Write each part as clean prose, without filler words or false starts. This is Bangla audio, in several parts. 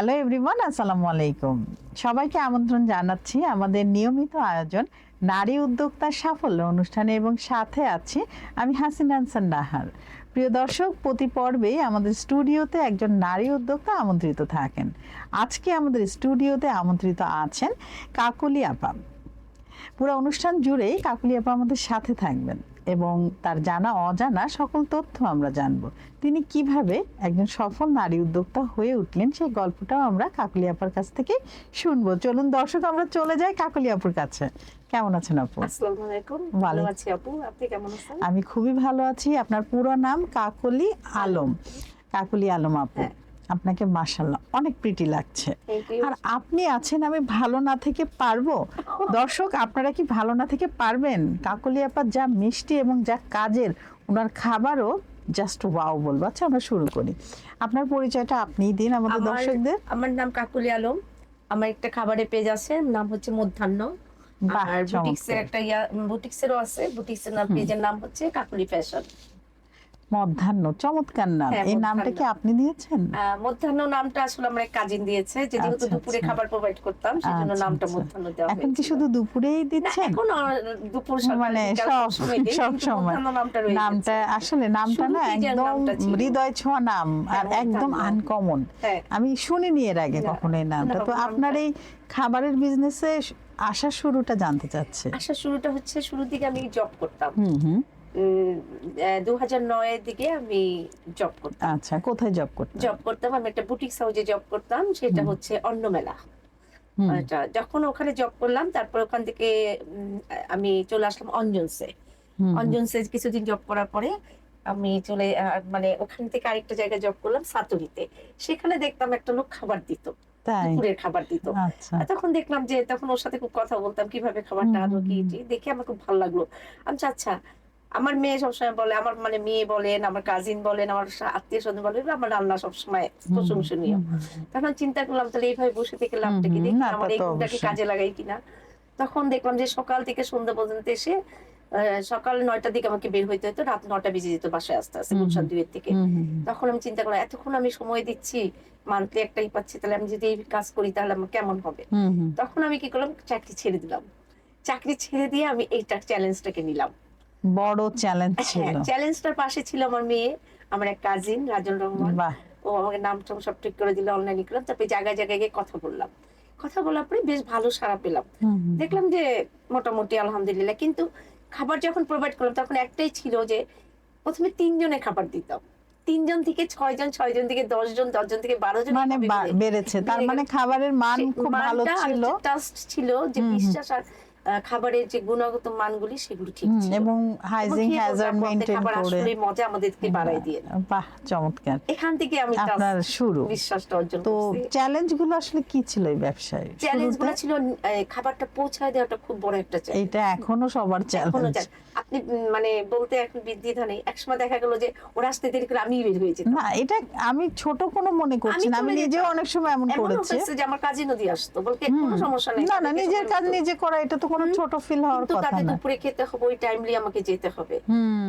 হ্যালো এভরিওয়ান, আসসালামু আলাইকুম। সবাইকে আমন্ত্রণ জানাচ্ছি আমাদের নিয়মিত আয়োজন নারী উদ্যোক্তার সাফল্য অনুষ্ঠানে এবং সাথে আছি আমি হাসিনা আনসার নাহার। প্রিয় দর্শক, প্রতি পর্বেই আমাদের স্টুডিওতে একজন নারী উদ্যোক্তা আমন্ত্রিত থাকেন। আজকে আমাদের স্টুডিওতে আমন্ত্রিত আছেন কাকলি আপা। পুরো অনুষ্ঠান জুড়েই কাকলি আপা আমাদের সাথে থাকবেন এবং তার জানা অজানা সকল তথ্য আমরা জানবো। তিনি কিভাবে একজন সফল নারী উদ্যোক্তা হয়ে উঠলেন সেই গল্পটাও আমরা কাকলি আপার কাছ থেকে শুনবো। চলুন দর্শক, আমরা চলে যাই কাকলি আপুর কাছে। কেমন আছেন আপু? আসসালামু আলাইকুম। ভালো আছি আপু, আপনি কেমন আছেন? আমি খুবই ভালো আছি। আপনার পুরো নাম কাকলি আলম। কাকলি আলম আপু, আপনাকে মাশাআল্লাহ অনেক প্রিটি লাগছে। আর আপনি আছেন আমি ভালো না থেকে পারবো। দর্শক, আপনারা কি ভালো না থেকে পারবেন? কাকলি আপা যা মিষ্টি এবং যা কাজের, ওনার খাবারও জাস্ট ওয়াও বলবো। আচ্ছা, আমরা শুরু করি। আপনার পরিচয়টা আপনিই দিন আমাদের দর্শকদের। আমার নাম কাকলি আলম। আমার একটা খাবারের পেজ আছে, নাম হচ্ছে মধ্যাহ্ন। আর বুটিক্সের একটা বুটিক্সেরও আছে, বুটিক্সের নাম, পেজের নাম হচ্ছে কাকলি ফ্যাশন। মধ্যাহ্ন, চমৎকার নাম। এই নামটা কি আপনি দিয়েছেন? মধ্যাহ্ন নামটা আসলে আমার এক কাজিন দিয়েছে, যেহেতু দুপুরে খাবার প্রোভাইড করতাম, সেজন্য নামটা মধ্যাহ্ন দেওয়া হয়েছে। এখন কি শুধু দুপুরেই দিচ্ছেন? এখন দুপুর মানে সব সময় নামটা আসলে নামটা না একদম হৃদয় ছোঁয়া নাম আর একদম আনকমন। আমি শুনিনি এর আগে কখনো এই নামটা। তো আপনার এই খাবারের বিজনেসে আসার শুরুটা জানতে চাচ্ছি। আসার শুরুটা হচ্ছে, শুরুর দিকে আমি জব করতাম। 2009 এর দিকে আমি জব করতাম। আচ্ছা, কোথায় জব করতেন? জব করতাম আমি একটা বুটিক্স হাউসে জব করতাম, সেটা হচ্ছে অন্নমেলা। যখন ওখানে জব করলাম, তারপর ওখান থেকে আমি চলে আসলাম অঞ্জনসে। অঞ্জনসে কিছুদিন জব করার পরে আমি চলে মানে ওখান থেকে আরেকটা জায়গায় জব করলাম সাতুরিতে। সেখানে দেখতাম একটা লোক খাবার দিত, দুপুরের খাবার দিত। তখন দেখলাম যে, তখন ওর সাথে খুব কথা বলতাম কিভাবে খাবারটা আনো কি, দেখে আমার খুব ভালো লাগলো। আমি আচ্ছা, আমার মেয়ে সবসময় বলে, আমার মানে মেয়ে বলেন, আমার কাজিন বলেন, আমার আত্মীয় স্বজন বলেন, আমার রান্না সবসময় প্রশংসনীয়। তখন চিন্তা করলাম, তাহলে এইভাবে বসে থেকে লাভটা কি, দেখি আমার এই গুণটাকে কাজে লাগাই কিনা। তখন দেখলাম যে সকাল থেকে সন্ধ্যা পর্যন্ত এসে, সকাল 9টার দিকে আমাকে বের হইতে হতো, রাত 9টা বেজে যেত বাসায় আসতে আসতে গুলশান 2 থেকে। তখন আমি চিন্তা করলাম, এতক্ষণ আমি সময় দিচ্ছি, মান্থলি একটাই পাচ্ছি, তাহলে আমি যদি এই কাজ করি তাহলে আমার কেমন হবে। তখন আমি কি করলাম, চাকরি ছেড়ে দিলাম। চাকরি ছেড়ে দিয়ে আমি এইটা চ্যালেঞ্জটাকে নিলাম। বড় চ্যালেঞ্জ ছিল। চ্যালেঞ্জটার পাশে ছিল আমার মেয়ে, আমার এক কাজিন রাজন রহমান। ও আমাকে নামটা সব ঠিক করে দিল, অনলাইনে করলাম। তারপরে জায়গায় জায়গায় গিয়ে কথা বললাম। কথা বলার পরে বেশ ভালো সাড়া পেলাম। দেখলাম যে মোটামুটি আলহামদুলিল্লাহ। কিন্তু খাবার যখন প্রোভাইড করলাম, তখন একটাই ছিল যে প্রথমে 3 জনে খাবার দিতাম। 3 জন থেকে 6 জন, 6 জন থেকে 10 জন, 10 জন থেকে 12 জন, মানে বেড়েছে। তার মানে খাবারের মান খুব ভালো ছিল, টেস্ট ছিল, যে বিশ্বাস আর খাবারের যে গুণগত মানগুলি সেগুলো ঠিক ছিল এবং হাইজিন হ্যাজার্ড মেইনটেইন করে আসলে মজা আমাদেরকে বাড়াই দিয়ে। বাহ, চমৎকার। এখান থেকে আমি আপনার শুরু, বিশ্বাসটা অর্জন করছি। তো চ্যালেঞ্জগুলো আসলে কি ছিল এই ব্যবসায়? চ্যালেঞ্জগুলো ছিল খাবারটা পৌঁছায় দেওয়াটা খুব বড় একটা চ্যালেঞ্জ। এটা এখনো সবার চ্যালেঞ্জ। আপনি মানে বলতে এখন দ্বিধা নেই, একসময় দেখা গেল যে ওরা আসতে দেরি করে আমি বের হয়ে যেতাম। না, এটা আমি ছোট কোনো মনে করছি না, আমি নিজেও অনেক সময় এমন করেছি যে আমার কাজে নদী আসতো, বলতে কোনো সমস্যা নেই। না না, নিজের কাজ নিজে করা এটা তো কোনো ছোট ফিল হওয়ার কথা না। তাদের দুপুরে খেতে হবে, ওই টাইমলি আমাকে যেতে হবে।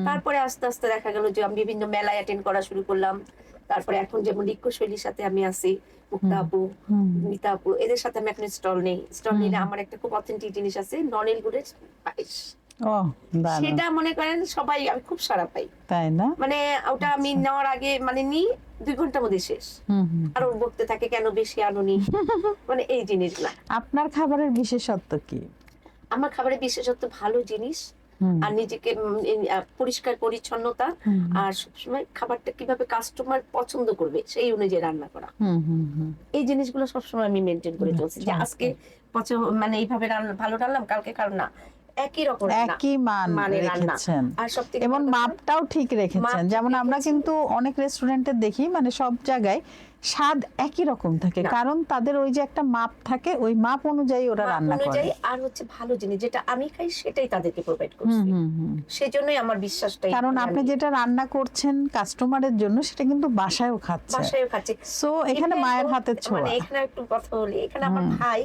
তারপরে আস্তে আস্তে দেখা গেল যে আমি বিভিন্ন মেলায় অ্যাটেন্ড করা শুরু করলাম। তারপরে এখন যেমন রিক্কশৈলীর সাথে আমি আছি, মুক্তা আপু, মিতা আপু, এদের সাথে আমি এখন স্টল নেই। স্টল নিলে আমার একটা খুব অথেন্টিক জিনিস আছে, ননিল গুড়ের পায়েস। সেটা মনে করেন সবাই, আমি খুব সারা পাই, তাই না? মানে ওটা আমি নেওয়ার আগে মানে 2 ঘন্টার মধ্যে শেষ। আর ওর বলতে থাকে কেন বেশি আনুনি, মানে এই জিনিসগুলা। আপনার খাবারের বিশেষত্ব কি? আমার খাবারের বিশেষত্ব ভালো জিনিস, আর নিজেকে পরিষ্কার পরিচ্ছন্নতা, আর সবসময় খাবারটা কিভাবে কাস্টমার পছন্দ করবে সেই অনুযায়ী রান্না করা। এই জিনিসগুলো সবসময় আমি মেনটেন করে চলছি, যে আজকে মানে এইভাবে ভালো রান্নাম, কালকে কারণ না, একই রকম একই মান রেখেছেন এবং মাপটাও ঠিক রেখেছেন। যেমন আমরা কিন্তু অনেক রেস্টুরেন্টে দেখি, মানে সব জায়গায় স্বাদ একই রকম থাকে, কারণ তাদের ওই যে একটা মাপ থাকে, ওই মাপ অনুযায়ী ওরা রান্না করে। আর হচ্ছে ভালো জিনিস যেটা আমি খাই সেটাই তাদেরকে প্রোভাইড করছি। সেজন্যই আমার বিশ্বাসটাই, কারণ আপনি যেটা রান্না করছেন কাস্টমারের জন্য, সেটা কিন্তু বাসায়ও খাচ্ছে। সো এখানে মায়ের হাতের ছোঁয়া। মানে এখানে একটু কথা বলি, এখানে আমার ভাই,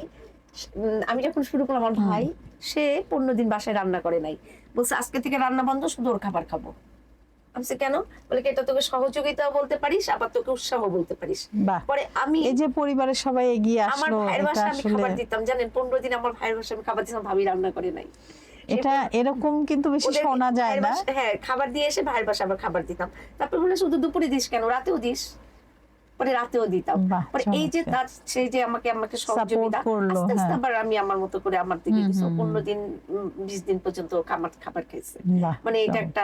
আমি যখন শুরু করলাম, আমার ভাই সে 15 দিন বাসায় রান্না করে নাই, বলছে আজকে থেকে রান্না বন্ধ, শুধু ওর খাবার খাবো। আমি বলছি, কেন? বলে কি, এটা তোকে সহযোগিতা বলতে পারিস, আবার তোকে উৎসাহ বলতে পারিস। বাহ, পরে আমি এই যে পরিবারের সবাই এগিয়ে আমার আসলো, ভাইয়ের এটা বাসায় আমি আসলে খাবার দিতাম, জানেন 15 দিন আমার ভাইয়ের বাসায় আমি খাবার দিতাম, ভাবি রান্না করে নাই। এটা এরকম কিন্তু বেশি ওদের শোনা যায় ভাইয়ের না। হ্যাঁ, খাবার দিয়ে এসে ভাইয়ের বাসায় আবার খাবার দিতাম। তারপর বলে, শুধু দুপুরে দিস কেন, রাতেও দিস। পরে রাতেও দিতাম। বাহ, পরে এই যে চমৎকার। তার সেই যে আমাকে সহযোগিতা, করলো, আস্তে আস্তে হ্যাঁ। আবার আমি আমার মতো করে আমার দিকে কিছু 15 দিন 20 দিন পর্যন্ত খাবার খাইছে। বাহ, মানে এটা একটা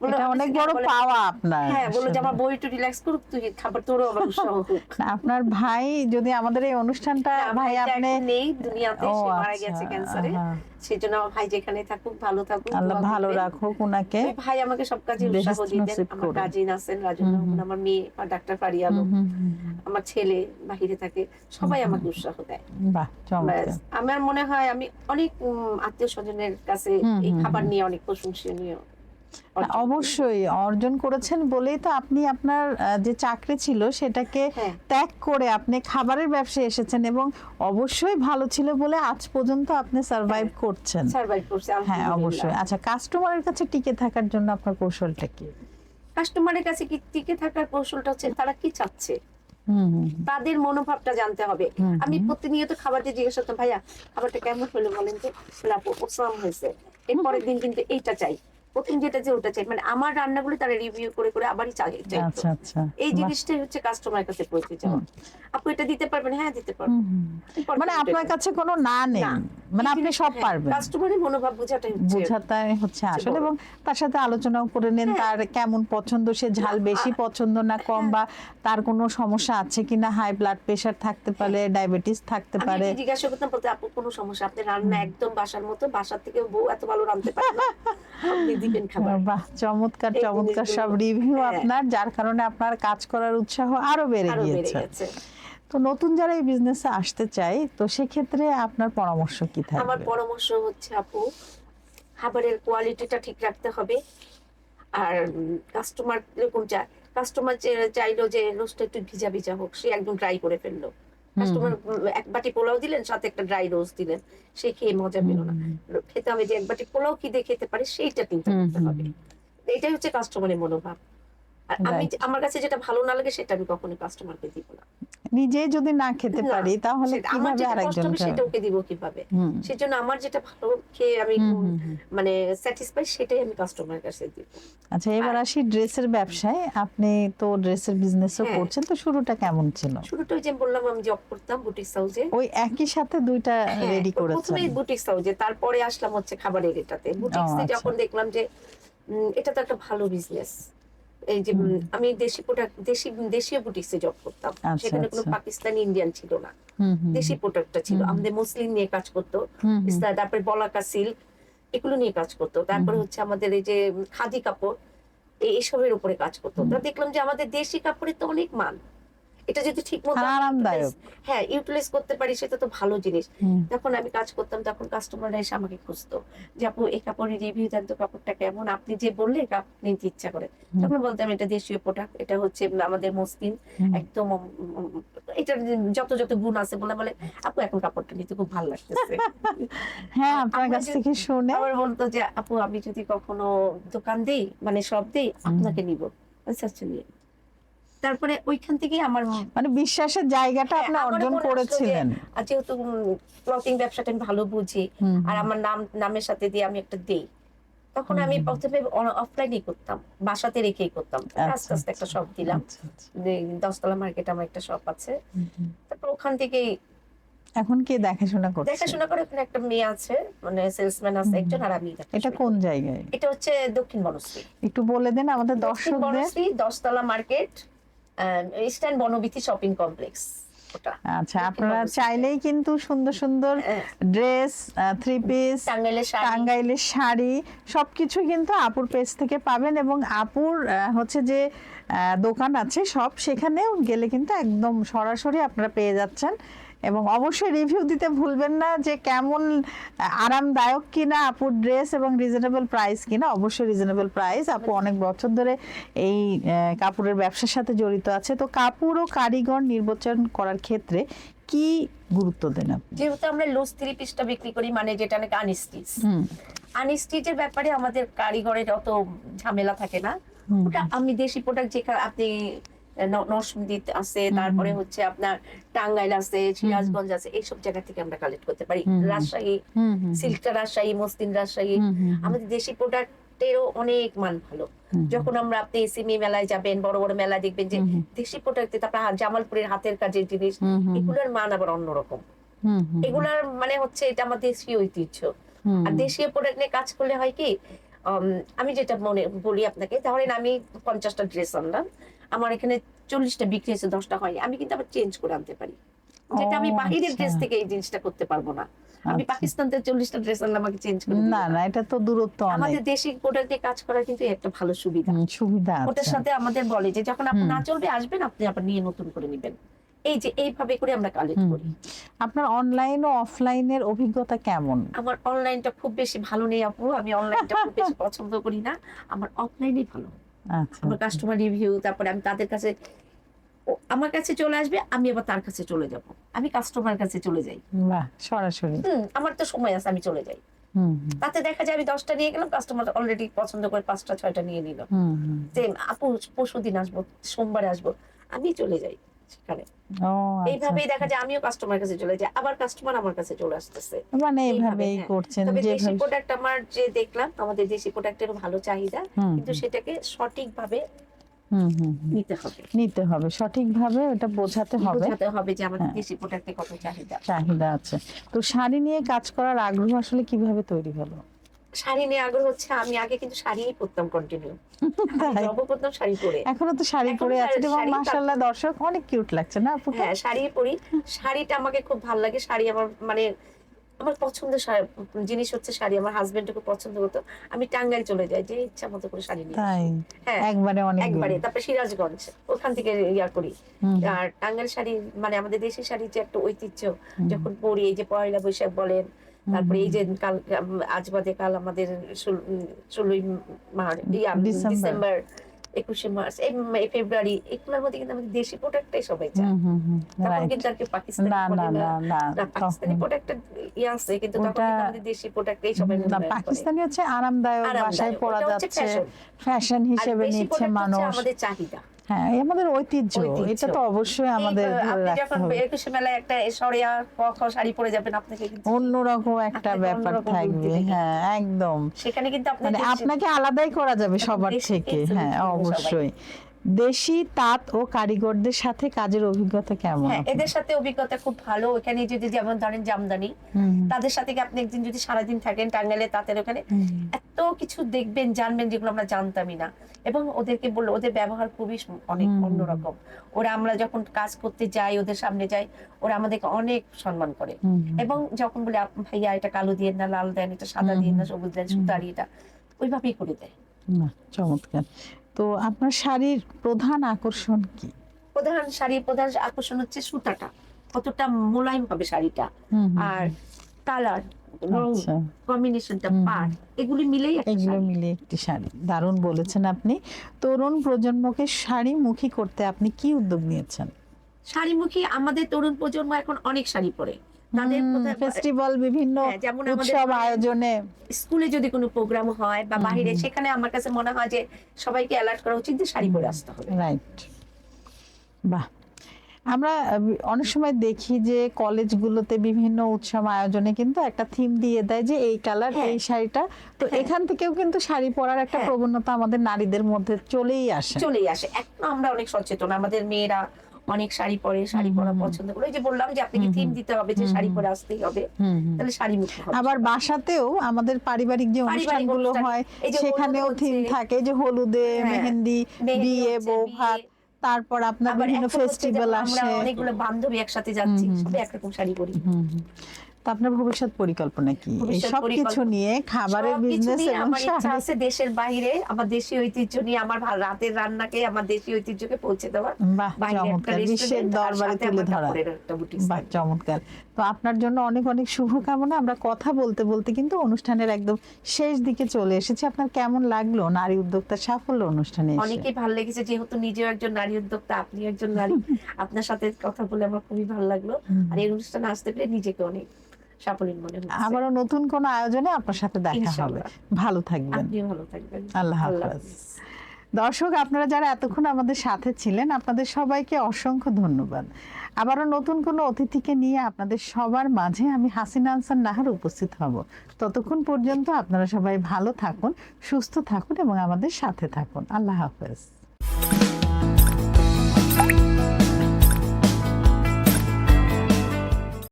বললো, এটা আমার অনেক কাছে বড় বলে, পাওয়া আপনার। হ্যাঁ বললো যে আসলে। আমার বই একটু রিল্যাক্স করুক, তুই খাবার তোরও আবার উৎসাহ হোক। না, আপনার ভাই যদি আমাদের এই অনুষ্ঠানটা, না, ভাই ভাইটা আপনি এখন নেই দুনিয়াতে, ও সে মারা আচ্ছা, গেছে ক্যান্সারে। আহা। সেজন্য আমার ভাই যেখানে থাকুক ভালো থাকুক, আল্লাহ দোয়া ভালো করবেন। রাখুক উনাকে। ওই ভাই আমাকে সব কাজে উৎসাহ বেহেশত দিতেন। নসিব আমার করুন। কাজিন আছেন রাজু রহমান, আমার মেয়ে ডাক্তার ফারিয়া আলম, আমার ছেলে বাহিরে থাকে, সবাই আমাকে উৎসাহ দেয়। বাহ, চমৎকার। ব্যাস, আমার মনে হয় আমি অনেক আত্মীয় স্বজনের কাছে এই খাবার নিয়ে অনেক প্রশংসনীয় অর্জন করি। অবশ্যই অর্জন করেছেন বলেই তো আপনি আপনার যে চাকরি ছিল সেটাকে হ্যাঁ। ত্যাগ করে আপনি খাবারের ব্যবসায় এসেছেন, এবং অবশ্যই ভালো ছিল বলে আজ পর্যন্ত আপনি সার্ভাইভ করছেন। সার্ভাইভ করছে হ্যাঁ, আলহামদুলিল্লাহ। অবশ্যই। আচ্ছা, কাস্টমারের কাছে টিকে থাকার জন্য আপনার কৌশলটা কি? কাস্টমারের কাছে কি টিকে থাকার কৌশলটা হচ্ছে তারা কি চাচ্ছে, তাদের মনোভাবটা জানতে হবে। আমি প্রতিনিয়ত খাবার দিয়ে জিজ্ঞেস করতাম, ভাইয়া খাবারটা কেমন হলো বলেন তো? বলে, আপু অসাম হয়েছে, এরপরের দিন কিন্তু এইটা চাই, প্রথম যেটা যে ওটা চাই। মানে আমার রান্নাগুলো তারা রিভিউ করে করে আবারই চাইতো। আচ্ছা, আচ্ছা। এই জিনিসটাই হচ্ছে কাস্টমারের কাছে পৌঁছে যাওয়া। আপু এটা দিতে পারবেন? হ্যাঁ দিতে পারবো। মানে আপনার কাছে কোনো না নেই, মানে আপনি সব পারবেন। কাস্টমারের মনোভাব বোঝাটাই হচ্ছে বোঝাটাই হচ্ছে আসলে, এবং তার সাথে আলোচনাও করে নেন তার কেমন পছন্দ, সে ঝাল বেশি পছন্দ না কম, বা তার কোনো সমস্যা আছে কিনা, হাই ব্লাড প্রেশার থাকতে পারে, ডায়াবেটিস থাকতে পারে। আমি জিজ্ঞাসা করতাম, বলতে আপু কোনো সমস্যা, আপনি রান্না একদম বাসার মতো, বাসার থেকে বউ এত ভালো রাঁধতে পারে না, আপনি দিবেন খাবার। বাহ, চমৎকার এই চমৎকার সব জিনিসগুলো, রিভিউ হ্যাঁ। আপনার, যার কারণে আপনার কাজ করার উৎসাহ আরো বেড়ে আরো বেড়ে গিয়েছে। গেছে। তো নতুন যারা এই বিজনেসে আসতে চায়, তো সেক্ষেত্রে আপনার পরামর্শ কি আমার থাকবে? পরামর্শ হচ্ছে আপু, খাবারের কোয়ালিটিটা ঠিক রাখতে হবে। আর কাস্টমার এরকম কাস্টমার চাইলো যে রোস্টটা একটু ভিজা ভিজা হোক, সে একদম ড্রাই করে ফেললো। কাস্টমার এক বাটি পোলাও দিলেন, সাথে একটা ড্রাই রোস্ট দিলেন, সে খেয়ে মজা পেল না। খেতে হবে যে এক বাটি পোলাও কি দিয়ে খেতে পারে সেইটা চিন্তা করতে হবে। এটাই হচ্ছে কাস্টমারের মনোভাব। আর আমি আমার কাছে যেটা ভালো না লাগে সেটা আমি কখনো কাস্টমারকে দিব না। নিজে যদি না খেতে না, পারি তাহলে আমার কিভাবে যেটা কষ্ট আরেকজন হবে সেটা ওকে দিব কিভাবে? সেজন্য আমার যেটা ভালো খেয়ে আমি মানে স্যাটিসফাই, সেটাই আমি কাস্টমারের কাছে দিব। আচ্ছা, এবার আসি ড্রেসের ব্যবসায়। আপনি তো ড্রেসের বিজনেসও হ্যাঁ। করছেন, তো শুরুটা কেমন ছিল? শুরুটা ওই যে বললাম, আমি জব করতাম বুটিক্স হাউসে। ওই একই সাথে দুইটা রেডি করেছেন? প্রথমে বুটিক্স হাউসে, তারপরে আসলাম হচ্ছে খাবারের এটাতে। বুটিক্সে আচ্ছা। যখন দেখলাম যে এটা তো একটা ভালো বিজনেস, এই যে আমি দেশি প্রোডাক্ট, দেশীয় বুটিক্সে জব করতাম। আচ্ছা, সেখানে কোনো আচ্ছা। পাকিস্তানি ইন্ডিয়ান ছিল না, দেশি প্রোডাক্টটা ছিল। আমাদের মুসলিম নিয়ে কাজ করতো, তারপরে বলাকা সিল্ক, এগুলো নিয়ে কাজ করতো। তারপরে হচ্ছে আমাদের এই যে খাদি কাপড়, এইসবের উপরে কাজ করতো। তা দেখলাম যে আমাদের দেশি কাপড়ের তো অনেক মান, এটা যদি ঠিক মতো আরামদায়ক। হ্যাঁ ইউটিলাইজ করতে পারি, সেটা তো ভালো জিনিস। তখন আমি কাজ করতাম, তখন কাস্টমাররা এসে আমাকে খুঁজতো যে আপু এই কাপড়ের রিভিউ দেন তো, কাপড়টা কেমন, আপনি যে বললে আপনি নিতে ইচ্ছা করে। তখন বলতাম এটা দেশীয় প্রোডাক্ট, এটা হচ্ছে আমাদের মসলিন, একদম এটার যত যত গুণ আছে বলে বলে আপু এখন কাপড়টা নিতে খুব ভালো লাগতেছে। হ্যাঁ, আপনার কাছ থেকে শুনে আবার বলতো যে আপু আমি যদি কখনো দোকান দেই, মানে সব দেই, আপনাকে নিব। আচ্ছা আচ্ছা নিয়ে। তারপরে ওইখান থেকে আমার মানে বিশ্বাসের জায়গাটা আপনি অর্জন করেছিলেন। যেহেতু ক্লথিং ব্যবসাটা আমি ভালো বুঝি, আর আমার নামের সাথে দিয়ে আমি একটা দেই, তখন আমি প্রথমে অফলাইনই করতাম, বাসাতে রেখেই করতাম। আস্তে আস্তে একটা শপ দিলাম, 10 তলা মার্কেটে আমার একটা শপ আছে। তারপর ওখান থেকেই এখন কে দেখাশোনা করছে? দেখাশোনা করে ওখানে একটা মেয়ে আছে, মানে সেলসম্যান আছে একজন, আর আমি। এটা কোন জায়গায়? এটা হচ্ছে দক্ষিণ বনশ্রী। একটু বলে দেন আমাদের দক্ষিণ দর্শকদের। বনশ্রী 10 তলা market, eastern Banabithi shopping complex. আচ্ছা, আপনারা চাইলেই কিন্তু সুন্দর সুন্দর ড্রেস, থ্রি পিস, টাঙ্গাইলের শাড়ি সবকিছু কিন্তু আপুর পেজ থেকে পাবেন, এবং আপুর হচ্ছে যে দোকান আছে সব, সেখানেও গেলে কিন্তু একদম সরাসরি আপনারা পেয়ে যাচ্ছেন। এবং অবশ্যই রিভিউ দিতে ভুলবেন না যে কেমন আরামদায়ক কিনা আপুর ড্রেস, এবং রিজনেবল প্রাইস কিনা। অবশ্যই রিজনেবল প্রাইস। আপু অনেক বছর ধরে এই কাপড়ের ব্যবসার সাথে জড়িত আছে। তো কাপড় ও কারিগর নির্বাচন করার ক্ষেত্রে কি গুরুত্ব দেন আপনি? যেহেতু আমরা লুজ 3 পিসটা বিক্রি করি, মানে যেটা নাকি আনস্টিচ, আনস্টিচের ব্যাপারে আমাদের কারিগরের অত ঝামেলা থাকে না। ওটা আমি দেশি প্রোডাক্ট যেখানে আপনি নরসিংদীত আছে, তারপরে হচ্ছে আপনার টাঙ্গাইল আছে, সিরাজগঞ্জ আছে, এইসব জায়গা থেকে আমরা কালেক্ট করতে পারি। রাজশাহী, সিল্কটা রাজশাহী, মসলিন রাজশাহী, আমাদের দেশি প্রোডাক্টেরও অনেক মান ভালো। যখন আমরা আপনি সিমি মেলায় যাবেন, বড় বড় মেলা দেখবেন যে দেশি প্রোডাক্ট, তারপরে জামালপুরের হাতের কাজের জিনিস, এগুলোর মান আবার অন্যরকম। এগুলার মানে হচ্ছে এটা আমাদের দেশীয় ঐতিহ্য। আর দেশীয় প্রোডাক্ট নিয়ে কাজ করলে হয় কি, আমি যেটা মনে বলি আপনাকে, ধরেন আমি 50টা ড্রেস আনলাম, আমার এখানে 40টা বিক্রি হয়েছে, 10টা হয়নি, আমি কিন্তু আবার চেঞ্জ করে আনতে পারি, যেটা আমি বাহিরের ড্রেস থেকে এই জিনিসটা করতে পারবো না। আমি পাকিস্তান থেকে 40টা ড্রেস আনলাম, আমাকে চেঞ্জ করে না না, এটা তো দূরত্ব অনেক। আমাদের দেশি প্রোডাক্ট দিয়ে কাজ করার কিন্তু একটা ভালো সুবিধা আছে। ওটার সাথে আমাদের বলে যে যখন আপনি না চলবে আসবেন, আপনি আবার নিয়ে নতুন করে নেবেন। এই যে এইভাবে করে আমরা কালেক্ট করি। আপনার অনলাইন ও অফলাইনের অভিজ্ঞতা কেমন? আমার অনলাইনটা খুব বেশি ভালো নেই আপু, আমি অনলাইনটা খুব বেশি পছন্দ করি না, আমার অফলাইনই ভালো। আচ্ছা, আমার কাস্টমার রিভিউ, তারপরে আমি তাদের কাছে, আমার কাছে চলে আসবে, আমি আবার তার কাছে চলে যাব, আমি কাস্টমার কাছে চলে যাই। বাহ, সরাসরি। আমার তো সময় আছে, আমি চলে যাই। তাতে দেখা যায় আমি 10টা নিয়ে গেলাম, কাস্টমার অলরেডি পছন্দ করে 5টা 6টা নিয়ে নিল। যে আপু পরশুদিন আসবো, সোমবারে আসবো, আমি চলে যাই সেখানে। এইভাবেই দেখা যায় আমিও কাস্টমার কাছে চলে যাই, আবার কাস্টমার আমার কাছে চলে আসতেছে, মানে এইভাবেই করছেন। তবে দেশি প্রোডাক্ট আমার যে দেখলাম, আমাদের দেশি প্রোডাক্টের ভালো চাহিদা, কিন্তু সেটাকে সঠিকভাবে নিতে হবে, সঠিকভাবে ওটা বোঝাতে হবে যে আমাদের দেশি প্রোডাক্টে কত চাহিদা আছে। তো শাড়ি নিয়ে কাজ করার আগ্রহ আসলে কিভাবে তৈরি হলো? শাড়ি নিয়ে আগ্রহ হচ্ছে, আমি আগে কিন্তু শাড়িই পরতাম কন্টিনিউ, সর্বপ্রথম শাড়ি পরে, এখনো তো শাড়ি পরে আছেন এবং মাশাআল্লাহ দর্শক অনেক কিউট লাগছে না আপু? হ্যাঁ, শাড়ি পরি, শাড়িটা আমাকে খুব ভালো লাগে। শাড়ি আমার মানে আমার পছন্দের জিনিস হচ্ছে শাড়ি। আমার হাজবেন্ড খুব পছন্দ করতো, আমি টাঙ্গাইল চলে যাই, যে ইচ্ছা মতো করে শাড়ি নিয়ে। হ্যাঁ, একবারে তারপরে সিরাজগঞ্জ, ওখান থেকে ইয়া করি। আর টাঙ্গাইল শাড়ি মানে আমাদের দেশি শাড়ির যে একটা ঐতিহ্য, যখন পরি, এই যে পয়লা বৈশাখ বলেন, তারপরে এই যে কাল, আজ বাদে কাল আমাদের 16ই মার্চ, ডিসেম্বর, 21শে মার্চ, এই ফেব্রুয়ারি, এগুলোর মধ্যে কিন্তু আমাদের দেশি প্রোডাক্টটাই সবাই চায়। তখন কিন্তু আর কি পাকিস্তানি পাকিস্তানি প্রোডাক্ট ইয়ে আছে, কিন্তু তখন আমাদের দেশি প্রোডাক্টই সবাই পাকিস্তানি হচ্ছে আরামদায়ক, বাসায় পরা যাচ্ছে, ফ্যাশন হিসেবে নিচ্ছে মানুষ, আমাদের চাহিদা। হ্যাঁ, আমাদের ঐতিহ্য, এটা তো অবশ্যই আমাদের রাখতে হবে। 21শে মেলায় একটা সরিয়া শাড়ি পরে যাবেন, আপনাকে কিন্তু অন্যরকম একটা ব্যাপার থাকবে। হ্যাঁ, একদম, সেখানে কিন্তু আপনাকে আলাদাই করা যাবে সবার থেকে। হ্যাঁ, অবশ্যই। দেশি তাঁত ও কারিগরদের সাথে কাজের অভিজ্ঞতা কেমন? হ্যাঁ, এদের সাথে অভিজ্ঞতা খুব ভালো। এখানে যদি যেমন ধরেন জামদানি, তাদের সাথে কি আপনি একদিন যদি সারাদিন থাকেন টাঙ্গাইলে, তাদের ওখানে এত কিছু দেখবেন, জানবেন যেগুলো আমরা জানতামই না। এবং ওদেরকে বললো, ওদের ব্যবহার খুবই অনেক অন্যরকম। ওরা, আমরা যখন কাজ করতে যাই, ওদের সামনে যাই, ওরা আমাদেরকে অনেক সম্মান করে। এবং যখন বলে ভাইয়া এটা কালো দিয়ে না, লাল দেন, এটা সাদা দিয়ে না, সবুজ দেন, সুতারি, এটা ওইভাবেই করে দেয়। চমৎকার। তো আপনার শাড়ির প্রধান আকর্ষণ কি? প্রধান আকর্ষণ হচ্ছে সুতাটা কতটা মোলায়েম হবে শাড়িটা, আর কালার, রং কম্বিনেশনটা, পাড়, এগুলো মিলেই একটি শাড়ি। দারুণ বলেছেন আপনি। তরুণ প্রজন্মকে শাড়িমুখী করতে আপনি কি উদ্যোগ নিয়েছেন? শাড়িমুখী আমাদের তরুণ প্রজন্ম এখন অনেক শাড়ি পরে, তাদের ফেস্টিভ্যাল, বিভিন্ন উৎসব আয়োজনে, স্কুলে যদি কোনো প্রোগ্রাম হয় বা বাইরে, সেখানে আমার কাছে মনে হয় যে সবাইকে অ্যালার্ট করা উচিত যে শাড়ি পরে আসতে হবে। রাইট, বাহ। আমরা অনেক সময় দেখি যে কলেজগুলোতে বিভিন্ন উৎসব আয়োজনে কিন্তু একটা থিম দিয়ে দেয় যে এই কালার, এই শাড়িটা। তো এখান থেকেও কিন্তু শাড়ি পরার একটা প্রবণতা আমাদের নারীদের মধ্যে চলেই আসে। এখন আমরা অনেক সচেতন, আমাদের মেয়েরা অনেক শাড়ি পরে, শাড়ি পরা পছন্দ করে। ওই যে বললাম যে আপনাকে থিম দিতে হবে যে শাড়ি পরে আসতেই হবে, তাহলে শাড়ি মুখী হবে। আবার বাসাতেও আমাদের পারিবারিক যে অনুষ্ঠানগুলো হয়, সেখানেও থিম থাকে, যে হলুদে, মেহেন্দি, বিয়ে, বউ ভাত, তারপর আপনার বিভিন্ন ফেস্টিভ্যাল আসে, আমরা অনেকগুলো বান্ধবী একসাথে যাচ্ছি, সবাই একরকম শাড়ি পরি। তো আপনার ভবিষ্যৎ পরিকল্পনা কি এই সব কিছু নিয়ে? খাবারের বিজনেস এবং আমার ইচ্ছা আছে দেশের বাইরে আমার দেশি ঐতিহ্য নিয়ে, আমার রাতের রান্নাকে, আমার দেশি ঐতিহ্যকে পৌঁছে দেওয়া, বিশ্বের দরবারে তুলে ধরা। বাহ, চমৎকার। তো আপনার জন্য অনেক অনেক শুভকামনা। আমরা কথা বলতে বলতে কিন্তু অনুষ্ঠানের একদম শেষ দিকে চলে এসেছি। আপনার কেমন লাগলো নারী উদ্যোক্তা সাফল্য অনুষ্ঠানে এসে? অনেকই ভালো লেগেছে, যেহেতু নিজেও একজন নারী উদ্যোক্তা, আপনি একজন নারী, আপনার সাথে কথা বলে আমার খুবই ভালো লাগলো। আর এই অনুষ্ঠানে আসতে পেরে নিজেকে অনেক সাফল্য মনে হচ্ছে। আবারও নতুন কোন আয়োজনে আপনার সাথে দেখা হবে। ভালো থাকবেন। আপনিও ভালো থাকবেন। আল্লাহ হাফেজ। দর্শক, আপনারা যারা এতক্ষণ আমাদের সাথে ছিলেন, আপনাদের সবাইকে অসংখ্য ধন্যবাদ। আবারও নতুন কোনো অতিথিকে নিয়ে আপনাদের সবার মাঝে আমি হাসিনা আনসার নাহার উপস্থিত হব। ততক্ষণ পর্যন্ত আপনারা সবাই ভালো থাকুন, সুস্থ থাকুন এবং আমাদের সাথে থাকুন। আল্লাহ হাফেজ।